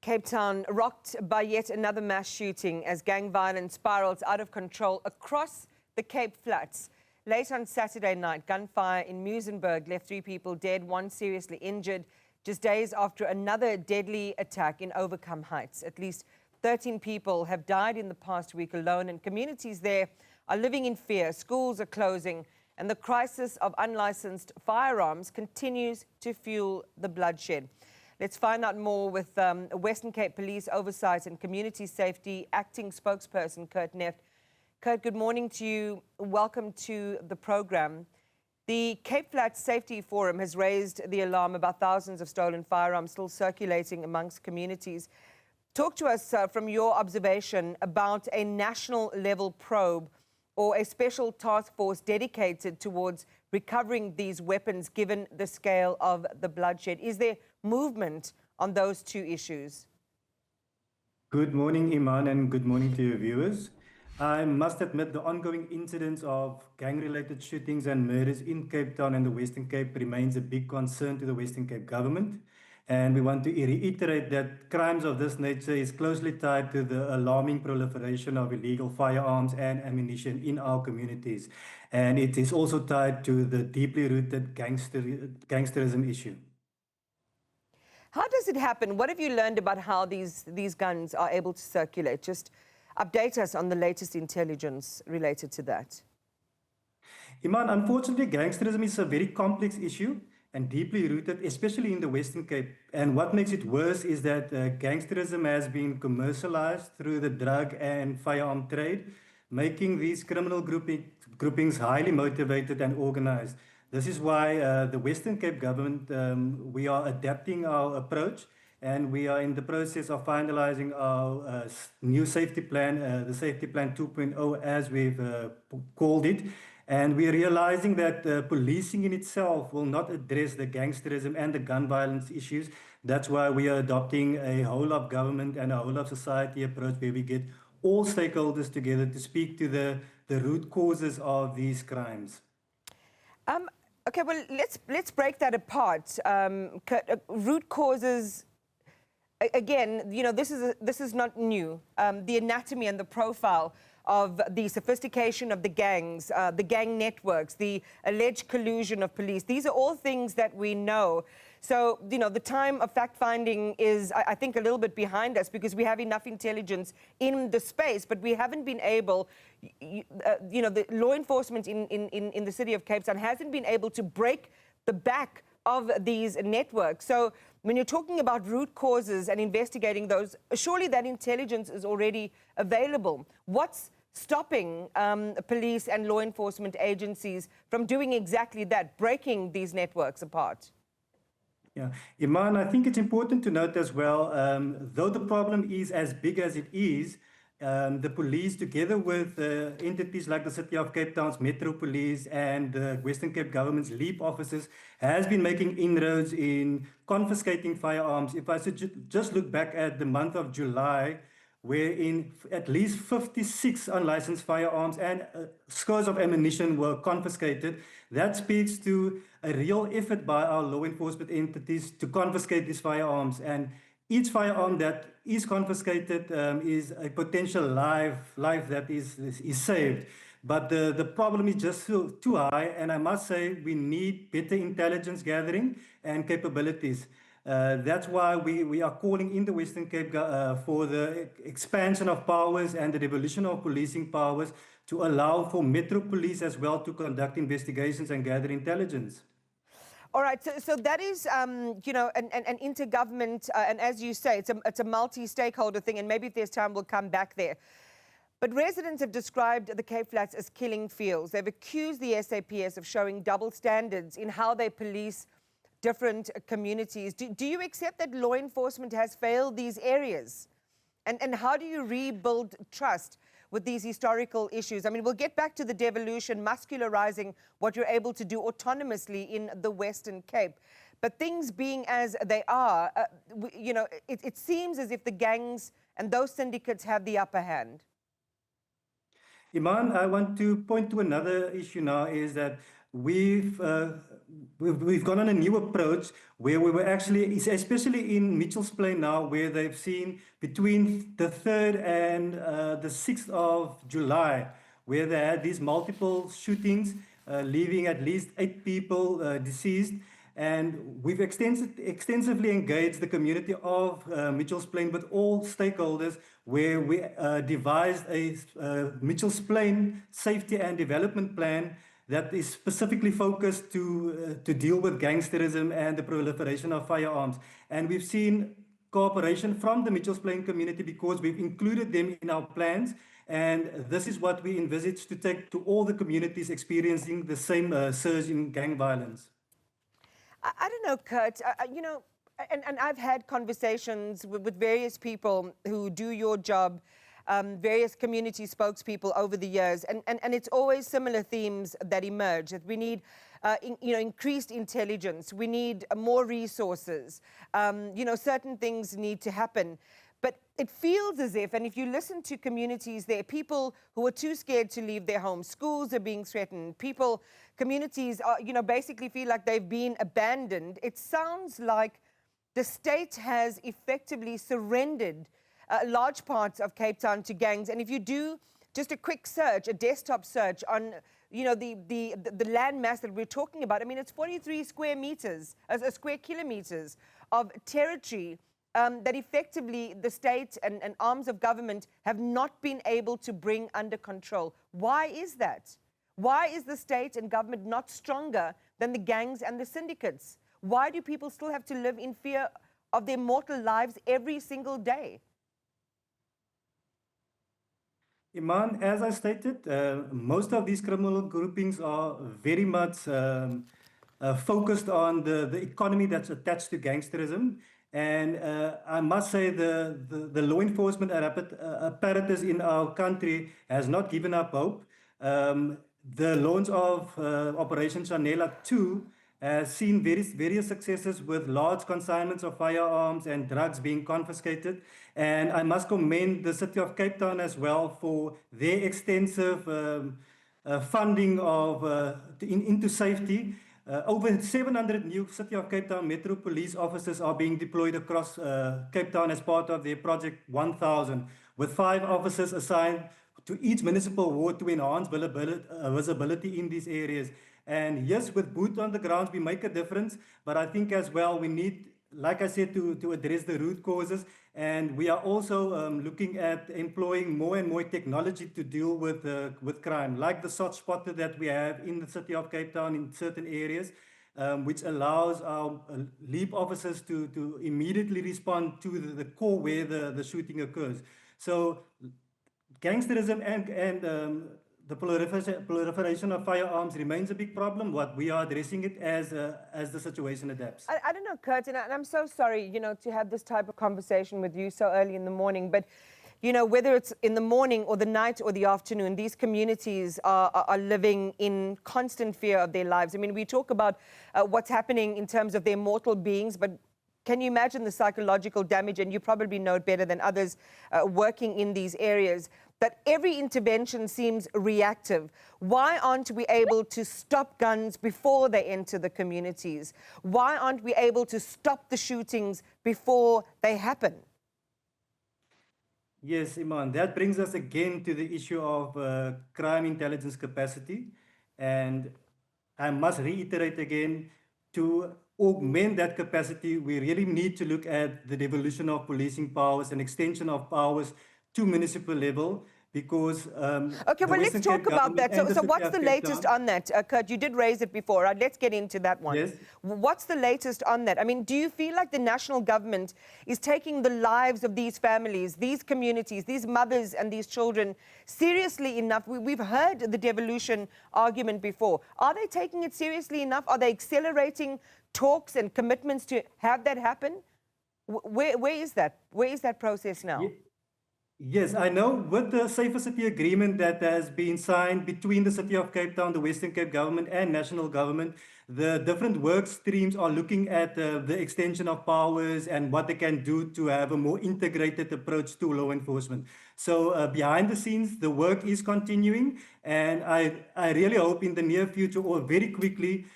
Cape Town rocked by yet another mass shooting as gang violence spirals out of control across the Cape Flats. Late on Saturday night, gunfire in Muizenberg left 3 people dead, 1 seriously injured, just days after another deadly attack in Overcome Heights. At least 13 people have died in the past week alone, and communities there are living in fear. Schools are closing, and the crisis of unlicensed firearms continues to fuel the bloodshed. Let's find out more with Western Cape Police Oversight and Community Safety Acting Spokesperson Kurt Nefdt. Kurt, good morning to you. Welcome to the program. The Cape Flats Safety Forum has raised the alarm about thousands of stolen firearms still circulating amongst communities. Talk to us from your observation about a national level probe or a special task force dedicated towards recovering these weapons given the scale of the bloodshed. Is there movement on those 2 issues? Good morning, Iman, and good morning to your viewers. I must admit the ongoing incidents of gang-related shootings and murders in Cape Town and the Western Cape remains a big concern to the Western Cape government. And we want to reiterate that crimes of this nature is closely tied to the alarming proliferation of illegal firearms and ammunition in our communities. And it is also tied to the deeply rooted gangsterism issue. How does it happen? What have you learned about how these guns are able to circulate? Just update us on the latest intelligence related to that. Iman, unfortunately, gangsterism is a very complex issue and deeply rooted, especially in the Western Cape. And what makes it worse is that gangsterism has been commercialized through the drug and firearm trade, making these criminal groupings highly motivated and organized. This is why the Western Cape government, we are adapting our approach, and we are in the process of finalizing our new safety plan, the Safety Plan 2.0, as we've called it. And we're realizing that policing in itself will not address the gangsterism and the gun violence issues. That's why we are adopting a whole of government and a whole of society approach where we get all stakeholders together to speak to the root causes of these crimes. Okay, well, let's break that apart. Root causes. Again, you know, this is not new. The anatomy and the profile of the sophistication of the gangs, the gang networks, the alleged collusion of police. These are all things that we know. So, you know, the time of fact-finding is, I think, a little bit behind us because we have enough intelligence in the space, but we haven't been able, you know, the law enforcement in the city of Cape Town hasn't been able to break the back of these networks. So when you're talking about root causes and investigating those, surely that intelligence is already available. What's stopping police and law enforcement agencies from doing exactly that, breaking these networks apart? Yeah, Iman, I think it's important to note as well, though the problem is as big as it is, the police, together with entities like the City of Cape Town's Metro Police and the Western Cape Government's LEAP officers, has been making inroads in confiscating firearms. If I should just look back at the month of July, wherein at least 56 unlicensed firearms and scores of ammunition were confiscated, that speaks to a real effort by our law enforcement entities to confiscate these firearms. And each firearm that is confiscated is a potential life that is saved. But the problem is just too high, and I must say we need better intelligence gathering and capabilities. That's why we are calling in the Western Cape for the expansion of powers and the devolution of policing powers to allow for Metro Police as well to conduct investigations and gather intelligence. All right, so that is, you know, an intergovernment, and as you say, it's a multi-stakeholder thing, and maybe if there's time, we'll come back there. But residents have described the Cape Flats as killing fields. They've accused the SAPS of showing double standards in how they police different communities. Do you accept that law enforcement has failed these areas? And how do you rebuild trust with these historical issues? I mean, we'll get back to the devolution, muscularizing what you're able to do autonomously in the Western Cape. But things being as they are, you know, it seems as if the gangs and those syndicates have the upper hand. Iman, I want to point to another issue now, is that we've, uh, we've gone on a new approach where we were actually, especially in Mitchell's Plain now, where they've seen between the 3rd and the 6th of July, where they had these multiple shootings, leaving at least 8 people deceased. And we've extensively engaged the community of Mitchell's Plain with all stakeholders, where we devised a Mitchell's Plain safety and development plan that is specifically focused to deal with gangsterism and the proliferation of firearms. And we've seen cooperation from the Mitchell's Plain community because we've included them in our plans. And this is what we envisage to take to all the communities experiencing the same surge in gang violence. I don't know, Kurt, you know, and I've had conversations with various people who do your job, various community spokespeople over the years, and it's always similar themes that emerge, that we need you know, increased intelligence, we need more resources, you know, certain things need to happen. But it feels as if, and if you listen to communities, there are people who are too scared to leave their homes. Schools are being threatened. Communities are, you know, basically feel like they've been abandoned. It sounds like the state has effectively surrendered large parts of Cape Town to gangs. And if you do just a quick search, a desktop search on, you know, the land mass that we're talking about, I mean, it's 43 square meters, square kilometers of territory that effectively the state and arms of government have not been able to bring under control. Why is that? Why is the state and government not stronger than the gangs and the syndicates? Why do people still have to live in fear of their mortal lives every single day? Iman, as I stated, most of these criminal groupings are very much focused on the economy that's attached to gangsterism. And I must say the law enforcement apparatus in our country has not given up hope. The launch of Operation Chanela 2 has seen various successes with large consignments of firearms and drugs being confiscated. And I must commend the City of Cape Town as well for their extensive funding of into safety. Over 700 new City of Cape Town Metro Police officers are being deployed across Cape Town as part of their Project 1000, with 5 officers assigned to each municipal ward to enhance visibility in these areas. And yes, with boots on the ground, we make a difference, but I think as well we need, like I said, to address the root causes. And we are also looking at employing more and more technology to deal with crime, like the SOT spotter that we have in the City of Cape Town in certain areas, which allows our LEAP officers to immediately respond to the core where the shooting occurs. So gangsterism and the proliferation of firearms remains a big problem. What we are addressing it as the situation adapts. I don't know, Kurt, and I'm so sorry, you know, to have this type of conversation with you so early in the morning, but, you know, whether it's in the morning or the night or the afternoon, these communities are living in constant fear of their lives. I mean, we talk about what's happening in terms of their mortal beings, but can you imagine the psychological damage? And you probably know it better than others working in these areas, that every intervention seems reactive. Why aren't we able to stop guns before they enter the communities? Why aren't we able to stop the shootings before they happen? Yes, Iman, that brings us again to the issue of crime intelligence capacity. And I must reiterate again, to augment that capacity, we really need to look at the devolution of policing powers and extension of powers to municipal level, because okay, well, let's talk about that. So what's the latest on that? Kurt, you did raise it before. Right, let's get into that one. Yes. What's the latest on that? I mean, do you feel like the national government is taking the lives of these families, these communities, these mothers and these children seriously enough? We've heard the devolution argument before. Are they taking it seriously enough? Are they accelerating talks and commitments to have that happen? Where is that? Where is that process now? Yes, I know with the Safer City Agreement that has been signed between the City of Cape Town, the Western Cape government and national government, the different work streams are looking at the extension of powers and what they can do to have a more integrated approach to law enforcement. So behind the scenes, the work is continuing, and I really hope in the near future or very quickly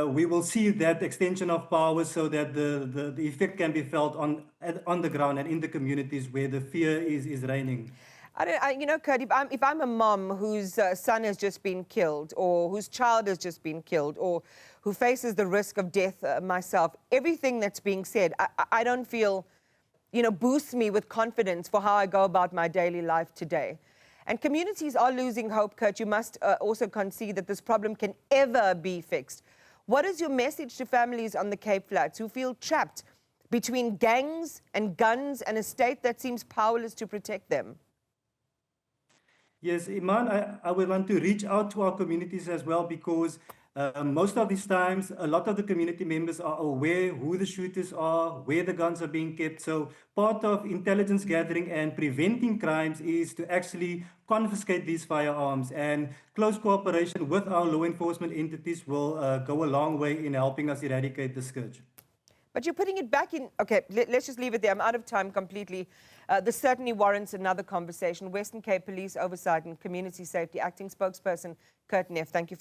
we will see that extension of powers so that the effect can be felt on the ground and in the communities where the fear is reigning. You know, Kurt, if I'm a mom whose son has just been killed, or whose child has just been killed, or who faces the risk of death myself, everything that's being said, I don't feel, you know, boosts me with confidence for how I go about my daily life today. And communities are losing hope, Kurt. You must also concede that this problem can ever be fixed. What is your message to families on the Cape Flats who feel trapped between gangs and guns and a state that seems powerless to protect them? Yes, Iman, I would want to reach out to our communities as well, because most of these times, a lot of the community members are aware who the shooters are, where the guns are being kept. So part of intelligence gathering and preventing crimes is to actually confiscate these firearms, and close cooperation with our law enforcement entities will go a long way in helping us eradicate the scourge. But you're putting it back in. Okay, let's just leave it there. I'm out of time completely. This certainly warrants another conversation. Western Cape Police Oversight and Community Safety Acting Spokesperson Kurt Nefdt, thank you.